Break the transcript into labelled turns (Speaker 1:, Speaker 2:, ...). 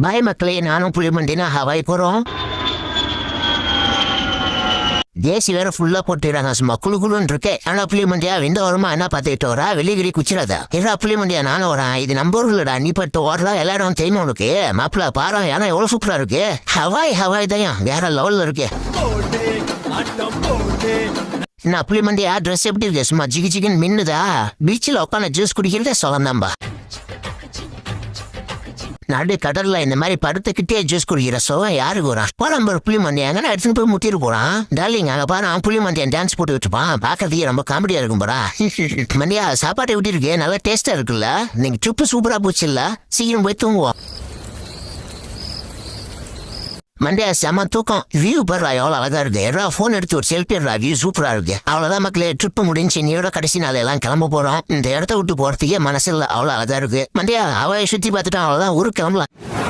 Speaker 1: பாய் மக்களே, நானும் புளிமண்டினா ஹவாய் போகிறோம். தேசி வேற ஃபுல்லாக போட்டுறாங்க, சும்மா குழுன்னு இருக்கேன். ஆனால் புளிமண்டியா இந்த வருமா என்ன பார்த்துக்கிட்டு வரா, வெளிகிரி குச்சிடாதா இரா புளிமண்டியா நானும் வரேன். இது நம்பர்களடா, நீ பட்டு ஓடுறா எல்லாரும் தெரியுமா உனக்கு? மாப்பிள்ள பாரு, ஏன்னா எவ்வளோ சூப்பராக இருக்கு. ஹவாய் தான் வேற லெவலில் இருக்கு. நான் புளிமண்டியா ட்ரெஸ் எப்படி இருக்கு, சும்மா ஜிகின்னு மின்னுதா. பீச்சில் உட்காந்து ஜூஸ் குடிக்கிறதே சொல்லந்தாம்பா. நடு கடல்ல இந்த மாதிரி படுத்துக்கிட்டே ஜூஸ் குடிக்கிற சோகம் யாருக்கு வரான்? போறான் புளி மந்தியம் எங்கன்னா எடுத்துன்னு போய் முட்டிட்டு போறான். டார்லிங் அங்க பாரு, புளி மந்தியம் டான்ஸ் போட்டு வச்சுப்பான். பாக்கிறதுக்கு ரொம்ப காமெடியா இருக்கும் போறா. மந்தியா சாப்பாட்டை விட்டு இருக்கு, நல்லா டேஸ்டா இருக்குல்ல. நீங்க ட்ரிப்பு சூப்பரா போச்சு இல்ல, சீக்கிரம் போய் தூங்குவோம். மண்டியா செம தூக்கம். வியூ பாரு எவ்வளோ அழகா இருக்கு. எல்லா ஃபோன் எடுத்து ஒரு செல்ஃபி எடுறா, வியூ சூப்பரா இருக்கு. அவ்வளோதான் மக்களே, ட்ரிப்பு முடிஞ்சு நீயோட கடைசி நாள் எல்லாம் கிளம்ப போறோம். இந்த இடத்த விட்டு போறதுக்கே மனசு இல்லை, அவ்வளோ அழகா இருக்கு. மண்டியா அவ சுத்தி பார்த்துட்டா, அவ்வளோதான் ஊருக்கு கிளம்பலாம்.